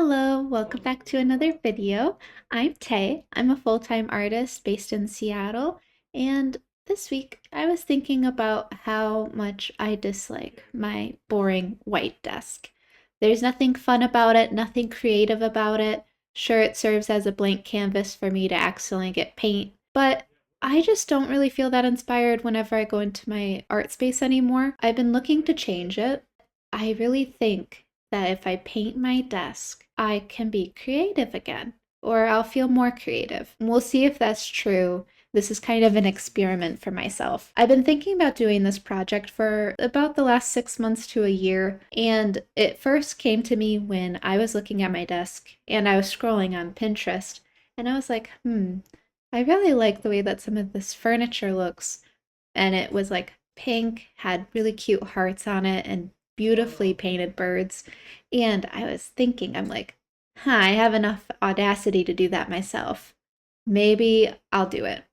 Hello, welcome back to another video. I'm Tay. I'm a full-time artist based in Seattle, and this week I was thinking about how much I dislike my boring white desk. There's nothing fun about it, nothing creative about it. Sure, it serves as a blank canvas for me to accidentally get paint, but I just don't really feel that inspired whenever I go into my art space anymore. I've been looking to change it. I really think that if I paint my desk, I can be creative again, or I'll feel more creative. We'll see if that's true. This is kind of an experiment for myself. I've been thinking about doing this project for about the last 6 months to a year, and it first came to me when I was looking at my desk and I was scrolling on Pinterest, and I was like, I really like the way that some of this furniture looks. And it was like pink, had really cute hearts on it, and beautifully painted birds. And I was thinking, I'm like, I have enough audacity to do that myself. Maybe I'll do it.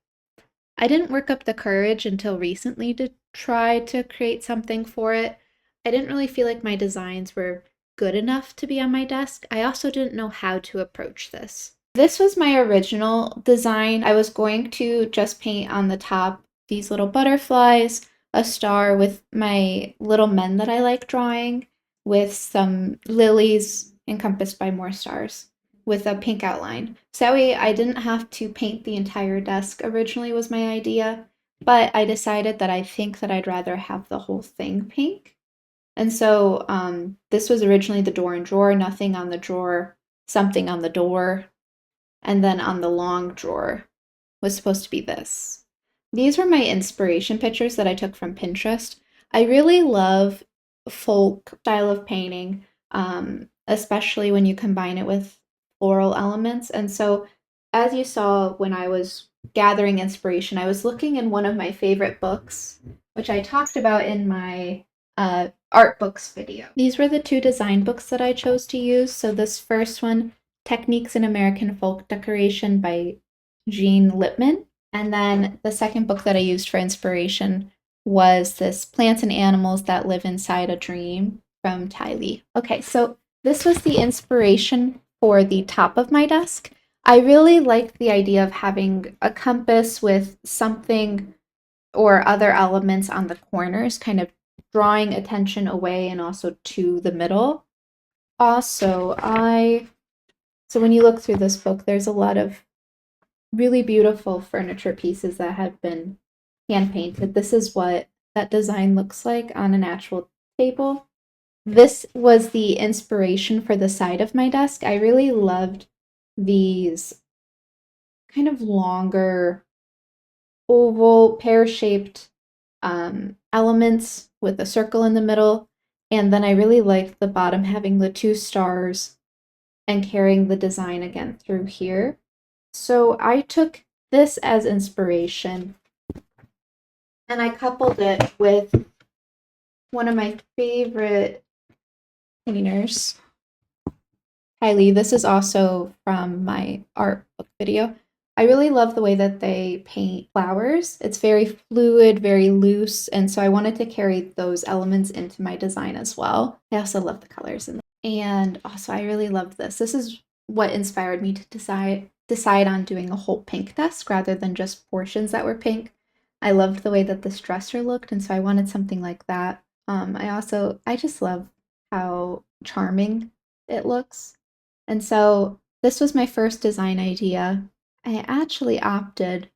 I didn't work up the courage until recently to try to create something for it. I didn't really feel like my designs were good enough to be on my desk. I also didn't know how to approach this. This was my original design. I was going to just paint on the top these little butterflies, a star with my little men that I like drawing, with some lilies encompassed by more stars, with a pink outline. So that way I didn't have to paint the entire desk originally was my idea, but I decided that I think that I'd rather have the whole thing pink. And so this was originally the door and drawer, nothing on the drawer, something on the door, and then on the long drawer was supposed to be this. These were my inspiration pictures that I took from Pinterest. I really love folk style of painting, especially when you combine it with floral elements. And so, as you saw when I was gathering inspiration, I was looking in one of my favorite books, which I talked about in my art books video. These were the two design books that I chose to use. So, this first one, Techniques in American Folk Decoration by Jean Lippman. And then the second book that I used for inspiration was this Plants and Animals That Live Inside a Dream from DIWhy. Okay, so this was the inspiration for the top of my desk. I really liked the idea of having a compass with something or other elements on the corners, kind of drawing attention away and also to the middle. Also, so when you look through this book, there's a lot of really beautiful furniture pieces that have been hand painted. This is what that design looks like on an actual table. This was the inspiration for the side of my desk. I really loved these kind of longer oval pear-shaped elements with a circle in the middle. And then I really liked the bottom having the two stars and carrying the design again through here. So I took this as inspiration and I coupled it with one of my favorite painters, Kylie. This is also from my art book video. I really love the way that they paint flowers. It's very fluid, very loose, and so I wanted to carry those elements into my design as well. I also love the colors in them. And also I really love this. This is what inspired me to decide on doing a whole pink desk rather than just portions that were pink. I loved the way that this dresser looked, and so I wanted something like that. I just love how charming it looks. And so this was my first design idea. I actually opted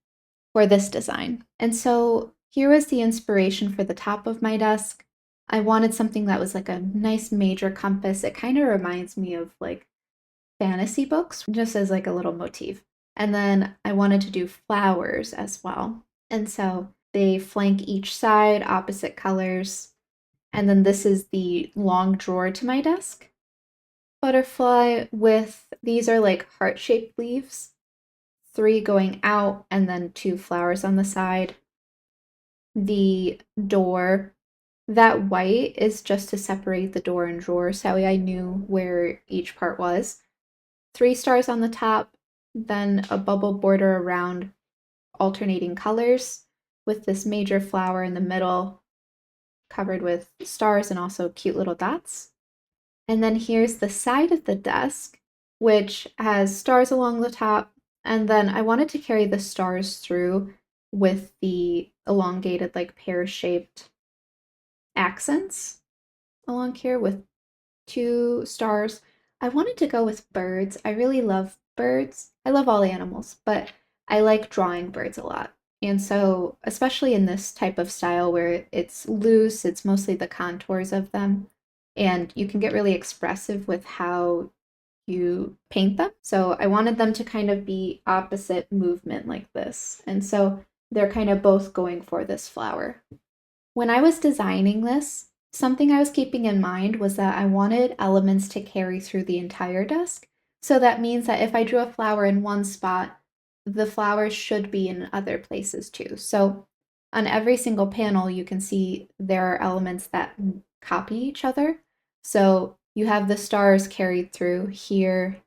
for this design. And so here was the inspiration for the top of my desk. I wanted something that was like a nice major compass. It kind of reminds me of like fantasy books, just as like a little motif. And then I wanted to do flowers as well. And so they flank each side, opposite colors. And then this is the long drawer to my desk. Butterfly with, these are like heart-shaped leaves, 3 going out and then 2 flowers on the side. The door, that white is just to separate the door and drawer, so I knew where each part was. 3 stars on the top, then a bubble border around alternating colors with this major flower in the middle covered with stars and also cute little dots. And then here's the side of the desk. which has stars along the top. And then I wanted to carry the stars through with the elongated, like pear-shaped accents along here with 2 stars. I wanted to go with birds. I really love birds. I love all animals, but I like drawing birds a lot. And so, especially in this type of style where it's loose, it's mostly the contours of them, and you can get really expressive with how you paint them. So I wanted them to kind of be opposite movement like this. And so they're kind of both going for this flower. When I was designing this, something I was keeping in mind was that I wanted elements to carry through the entire desk. So that means that if I drew a flower in one spot, the flowers should be in other places too. So on every single panel, you can see there are elements that copy each other. So you have the stars carried through here,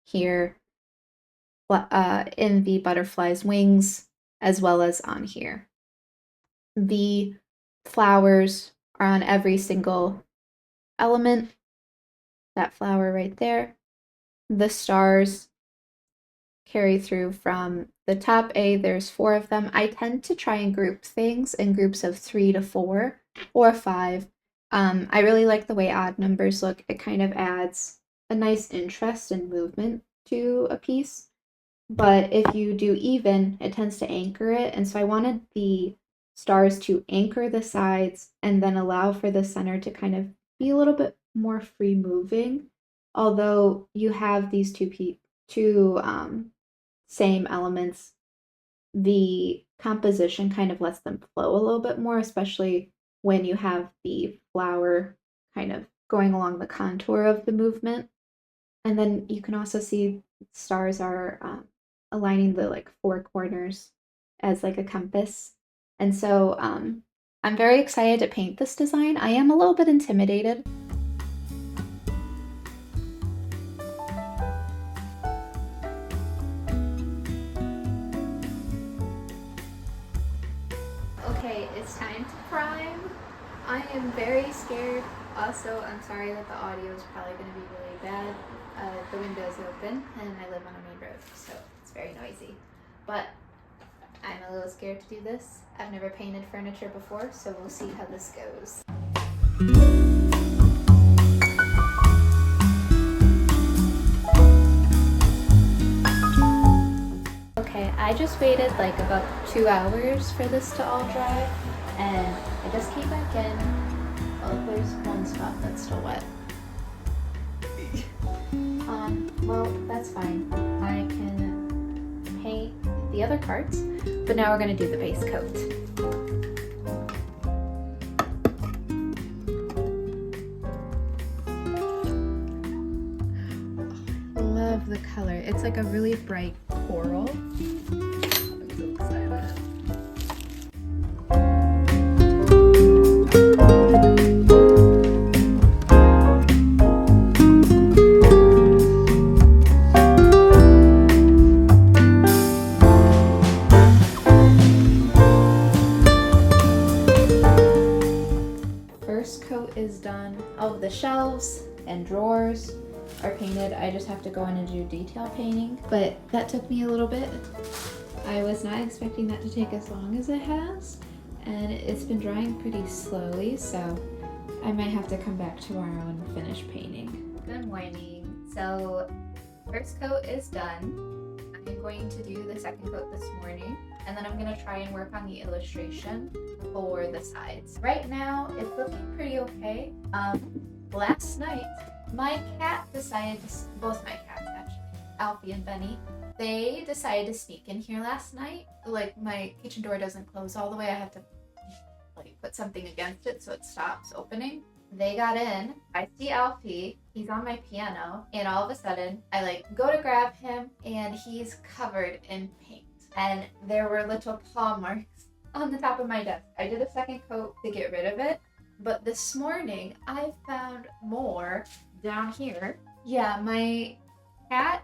here, in the butterfly's wings, as well as on here. The flowers are on every single element. That flower right there. The stars carry through from the top A. There's 4 of them. I tend to try and group things in groups of 3 to 4 or 5. I really like the way odd numbers look. It kind of adds a nice interest and movement to a piece. But if you do even, it tends to anchor it. And so I wanted the stars to anchor the sides and then allow for the center to kind of be a little bit more free moving. Although you have these two same elements, the composition kind of lets them flow a little bit more, especially when you have the flower kind of going along the contour of the movement. And then you can also see stars are aligning the like 4 corners as like a compass. And so I'm very excited to paint this design. I am a little bit intimidated. Okay, it's time to prime. I am very scared. Also, I'm sorry that the audio is probably going to be really bad. The window's open and I live on a main road, so it's very noisy. But I'm a little scared to do this. I've never painted furniture before, so we'll see how this goes. Okay, I just waited like about 2 hours for this to all dry, and I just came back in. Oh, there's one spot that's still wet. Well, that's fine. I can paint the other parts, but now we're going to do the base coat. Love the color. It's like a really bright coral. I'm so excited. Is done. All of the shelves and drawers are painted. I just have to go in and do detail painting, but that took me a little bit. I was not expecting that to take as long as it has, and it's been drying pretty slowly, so I might have to come back tomorrow and finish painting. Good morning. So first coat is done. I'm going to do the second coat this morning, and then I'm going to try and work on the illustration for the sides. Right now, it's looking pretty okay. Last night, my cat decided to, both my cats actually, Alfie and Benny, they decided to sneak in here last night. Like, my kitchen door doesn't close all the way. I have to like put something against it so it stops opening. They got in. I see Alfie. He's on my piano, and all of a sudden, I like go to grab him, and he's covered in paint. And there were little paw marks on the top of my desk. I did a second coat to get rid of it, but this morning I found more down here. Yeah, my cat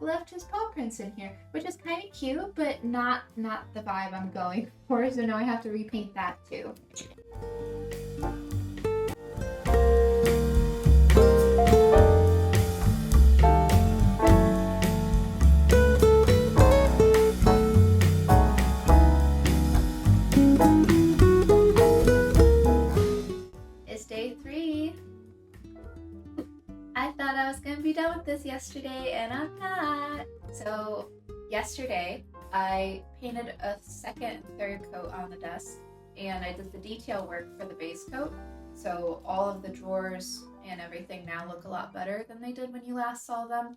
left his paw prints in here, which is kind of cute, but not the vibe I'm going for, so now I have to repaint that too. done with this yesterday and I'm not. So yesterday I painted a second and third coat on the desk and I did the detail work for the base coat. So all of the drawers and everything now look a lot better than they did when you last saw them.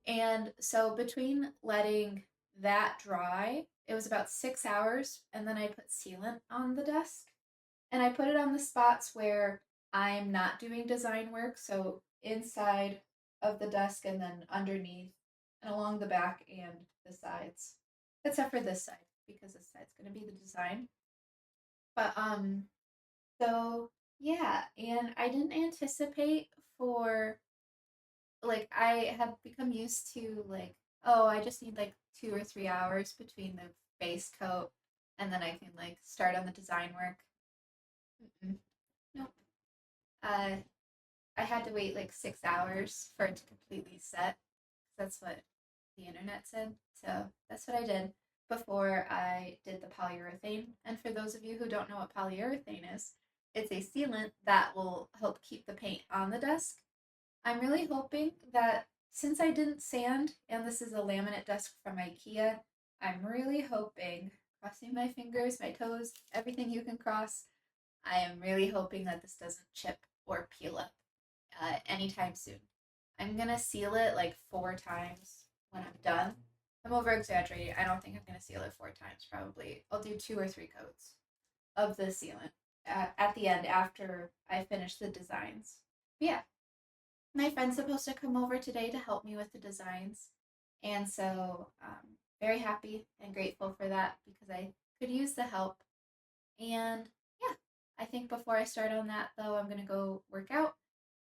And so between letting that dry, it was about 6 hours, and then I put sealant on the desk. And I put it on the spots where I'm not doing design work, so inside of the desk and then underneath and along the back and the sides. Except for this side, because this side's gonna be the design. But so yeah, and I didn't anticipate for like I have become used to like, oh, I just need like 2 or 3 hours between the base coat and then I can like start on the design work. Mm-mm. Nope. Uh, I had to wait like 6 hours for it to completely set. That's what the internet said. So that's what I did before I did the polyurethane. And for those of you who don't know what polyurethane is, it's a sealant that will help keep the paint on the desk. I'm really hoping that since I didn't sand and this is a laminate desk from IKEA, I'm really hoping, crossing my fingers, my toes, everything you can cross, I am really hoping that this doesn't chip or peel up anytime soon. I'm gonna seal it like 4 times when I'm done. I'm over exaggerating. I don't think I'm gonna seal it 4 times. Probably I'll do 2 or 3 coats of the sealant at the end after I finish the designs. But yeah, my friend's supposed to come over today to help me with the designs, and so very happy and grateful for that because I could use the help. And yeah, I think before I start on that though, I'm gonna go work out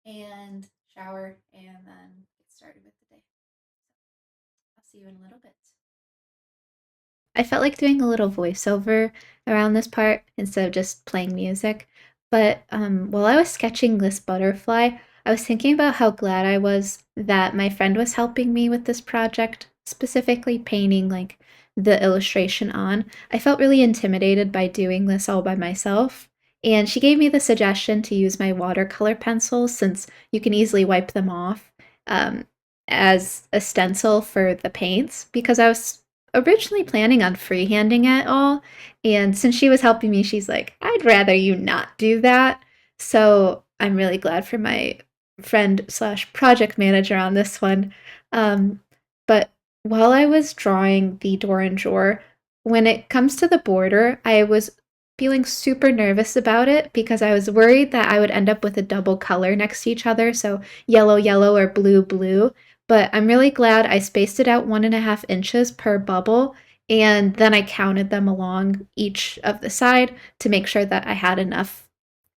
and shower and then get started with the day. I'll see you in a little bit. I felt like doing a little voiceover around this part instead of just playing music. But while I was sketching this butterfly, I was thinking about how glad I was that my friend was helping me with this project, specifically painting like the illustration on. I felt really intimidated by doing this all by myself. And she gave me the suggestion to use my watercolor pencils since you can easily wipe them off as a stencil for the paints because I was originally planning on freehanding it all. And since she was helping me, she's like, I'd rather you not do that. So I'm really glad for my friend slash project manager on this one. But while I was drawing the door and drawer, when it comes to the border, I was feeling super nervous about it because I was worried that I would end up with a double color next to each other. So yellow, yellow, or blue, blue. But I'm really glad I spaced it out 1.5 inches per bubble. And then I counted them along each of the side to make sure that I had enough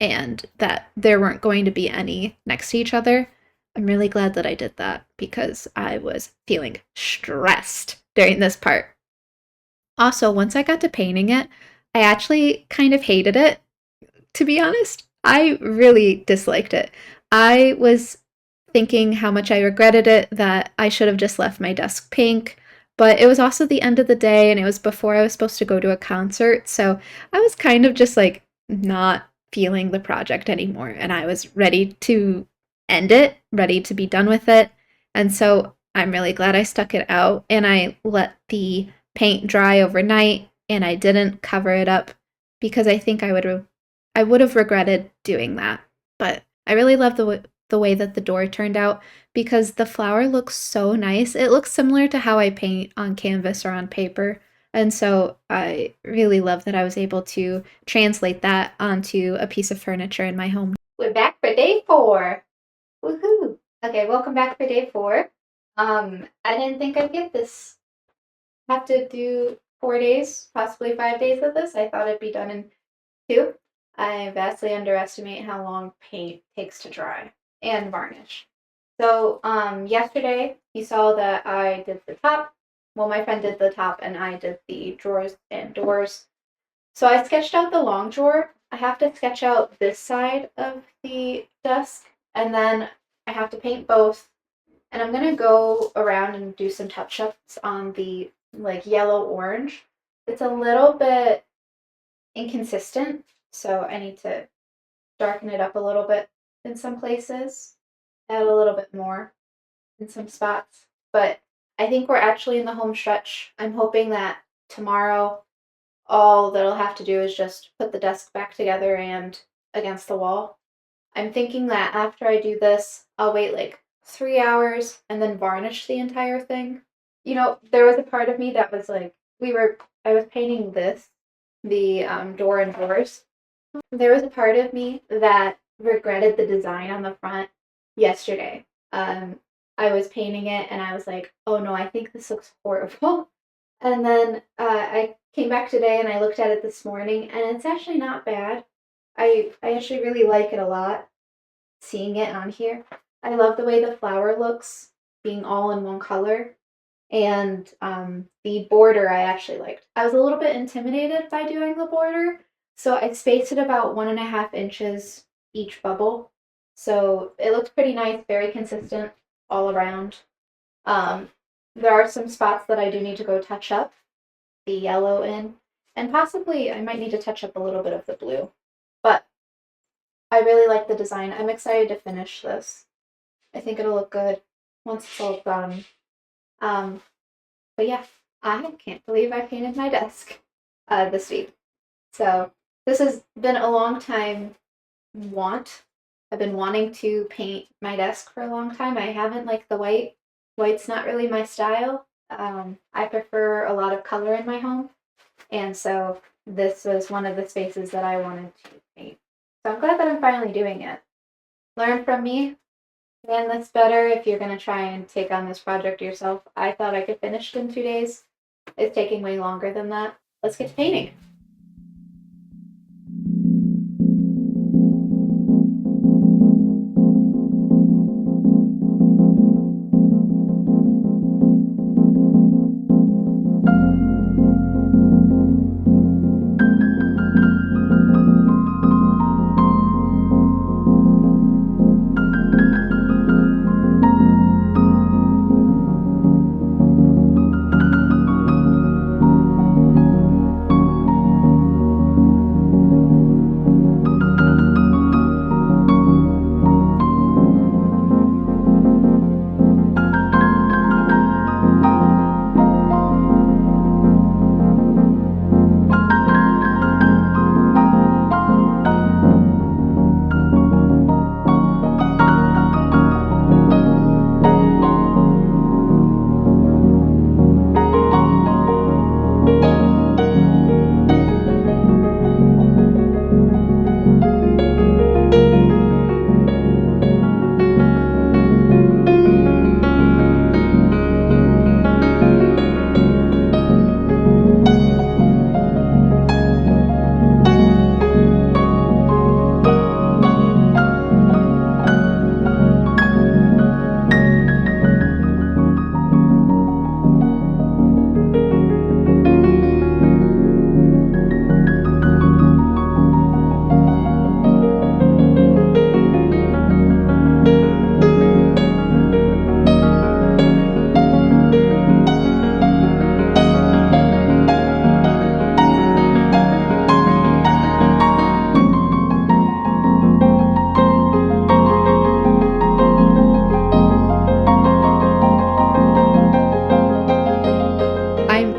and that there weren't going to be any next to each other. I'm really glad that I did that because I was feeling stressed during this part. Also, once I got to painting it, I actually kind of hated it, to be honest. I really disliked it. I was thinking how much I regretted it, that I should have just left my desk pink. But it was also the end of the day and it was before I was supposed to go to a concert. So I was kind of just like not feeling the project anymore. And I was ready to end it, ready to be done with it. And so I'm really glad I stuck it out and I let the paint dry overnight and I didn't cover it up because I would have regretted doing that. But I really love the way that the door turned out because the flower looks so nice. It looks similar to how I paint on canvas or on paper. And so I really love that I was able to translate that onto a piece of furniture in my home. We're back for day 4. Woohoo! Okay, welcome back for day 4. I didn't think I'd get this. Have to do 4 days, possibly 5 days of this. I thought it'd be done in 2. I vastly underestimate how long paint takes to dry and varnish. So yesterday you saw that I did the top. Well, my friend did the top and I did the drawers and doors. So I sketched out the long drawer. I have to sketch out this side of the desk and then I have to paint both. And I'm gonna go around and do some touch-ups on the like yellow orange. It's a little bit inconsistent, so I need to darken it up a little bit in some places, add a little bit more. in some spots. But I think we're actually in the home stretch. I'm hoping that tomorrow all that I'll have to do is just put the desk back together and against the wall. I'm thinking that after I do this, I'll wait like 3 hours and then varnish the entire thing. There was a part of me that was like, I was painting the door and doors. There was a part of me that regretted the design on the front yesterday. I was painting it and I was like, oh no, I think this looks horrible. And then I came back today and I looked at it this morning and it's actually not bad. I actually really like it a lot, seeing it on here. I love the way the flower looks, being all in one color. And the border I actually liked. I was a little bit intimidated by doing the border, so I spaced it about 1.5 inches each bubble. So it looked pretty nice, very consistent all around. Um, there are some spots that I do need to go touch up the yellow in, and possibly I might need to touch up a little bit of the blue. But I really like the design. I'm excited to finish this. I think it'll look good once it's all done. But yeah, I can't believe I painted my desk this week. So this has been a long time want. I've been wanting to paint my desk for a long time. I haven't liked the white. White's not really my style. I prefer a lot of color in my home. And so this was one of the spaces that I wanted to paint. So I'm glad that I'm finally doing it. Learn from me. Plan this better if you're going to try and take on this project yourself. I thought I could finish it in 2 days. It's taking way longer than that. Let's get to painting.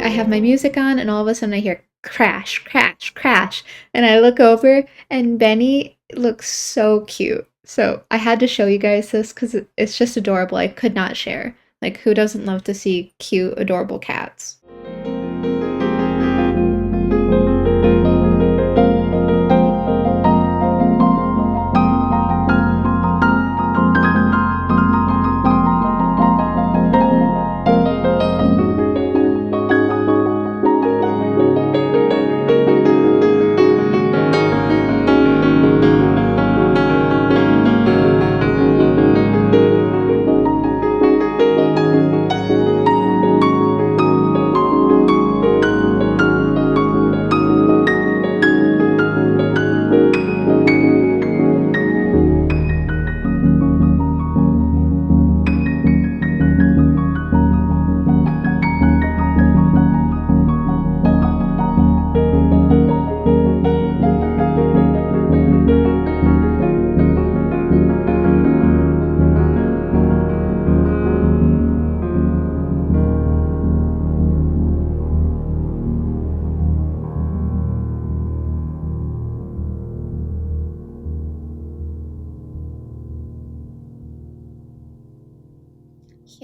I have my music on, and all of a sudden I hear crash, crash, crash. And I look over, and Benny looks so cute. So I had to show you guys this because it's just adorable. I could not share. Like, who doesn't love to see cute, adorable cats?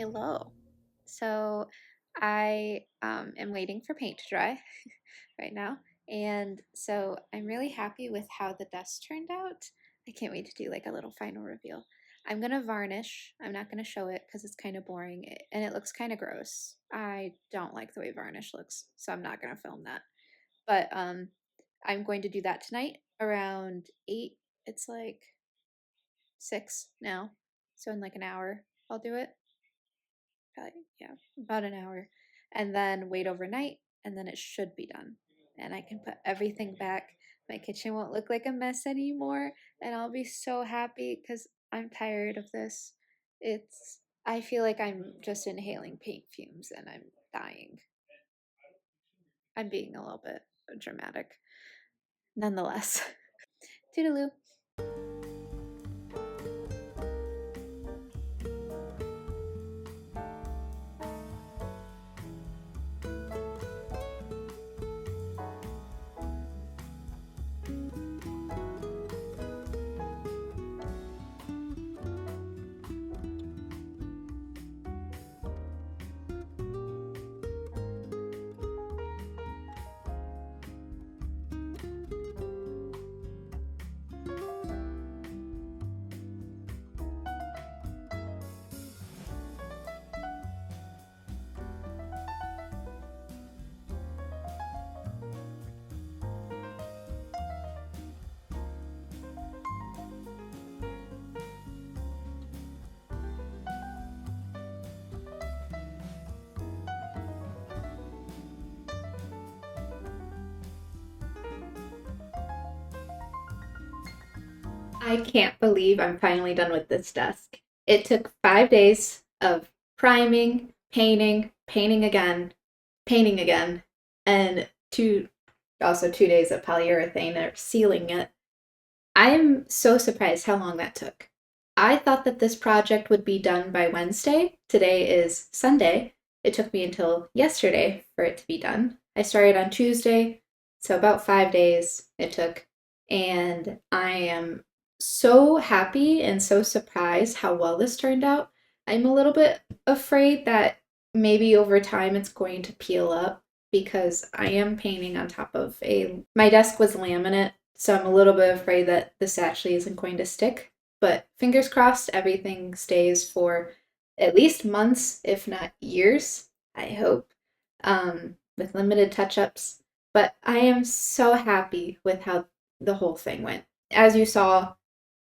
low. So I am waiting for paint to dry right now. And so I'm really happy with how the dust turned out. I can't wait to do like a little final reveal. I'm gonna varnish. I'm not gonna show it because it's kind of boring and it looks kind of gross. I don't like the way varnish looks, so I'm not gonna film that. But I'm going to do that tonight around 8. It's like 6 now. So in like an hour, I'll do it. Probably, yeah, about an hour. And then wait overnight, and then it should be done. And I can put everything back. My kitchen won't look like a mess anymore, and I'll be so happy because I'm tired of this. I feel like I'm just inhaling paint fumes and I'm dying. I'm being a little bit dramatic. Nonetheless. Toodaloo. I can't believe I'm finally done with this desk. It took 5 days of priming, painting, painting again, and also 2 days of polyurethane or sealing it. I am so surprised how long that took. I thought that this project would be done by Wednesday. Today is Sunday. It took me until yesterday for it to be done. I started on Tuesday, so about 5 days it took. And I am so happy and so surprised how well this turned out. I'm a little bit afraid that maybe over time it's going to peel up because I am painting on top of my desk was laminate, so I'm a little bit afraid that this actually isn't going to stick. But fingers crossed, everything stays for at least months, if not years, I hope, with limited touch ups. But I am so happy with how the whole thing went. As you saw,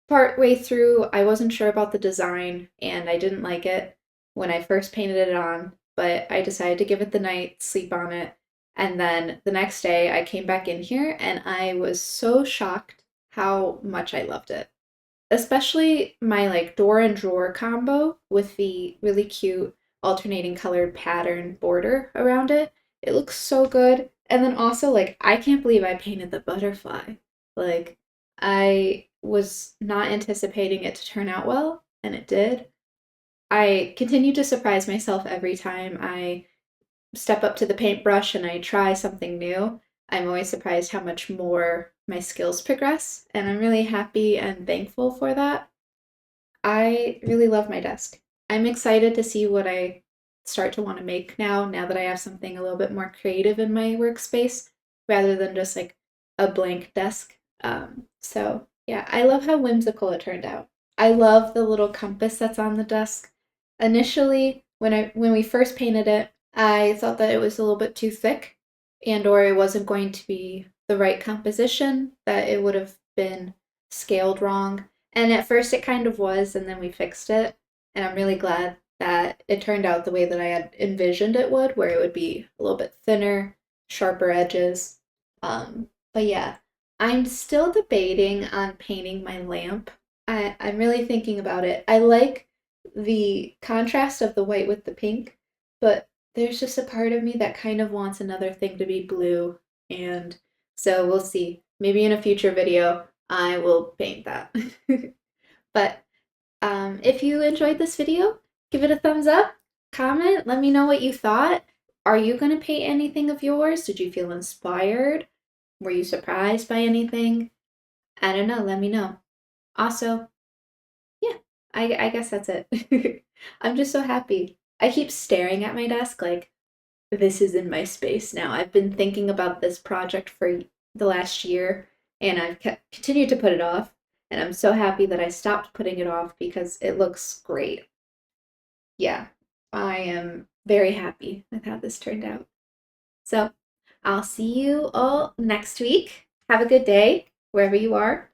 partway through, I wasn't sure about the design and I didn't like it when I first painted it on, but I decided to give it the night, sleep on it, and then the next day I came back in here and I was so shocked how much I loved it. Especially my like door and drawer combo with the really cute alternating colored pattern border around it. It looks so good. And then also like I can't believe I painted the butterfly. Like I was not anticipating it to turn out well, and it did. I continue to surprise myself every time I step up to the paintbrush and I try something new. I'm always surprised how much more my skills progress, and I'm really happy and thankful for that. I really love my desk. I'm excited to see what I start to want to make now that I have something a little bit more creative in my workspace rather than just like a blank desk. So yeah, I love how whimsical it turned out. I love the little compass that's on the desk. Initially, when we first painted it, I thought that it was a little bit too thick and or it wasn't going to be the right composition, that it would have been scaled wrong. And at first it kind of was, and then we fixed it. And I'm really glad that it turned out the way that I had envisioned it would, where it would be a little bit thinner, sharper edges. But yeah, I'm still debating on painting my lamp. I'm really thinking about it. I like the contrast of the white with the pink, but there's just a part of me that kind of wants another thing to be blue. And so we'll see. Maybe in a future video, I will paint that. But if you enjoyed this video, give it a thumbs up, comment, let me know what you thought. Are you going to paint anything of yours? Did you feel inspired? Were you surprised by anything? I don't know, let me know. Also, yeah, I guess that's it. I'm just so happy. I keep staring at my desk like this is in my space now. I've been thinking about this project for the last year and I've continued to put it off. And I'm so happy that I stopped putting it off because it looks great. Yeah, I am very happy with how this turned out. So I'll see you all next week. Have a good day wherever you are.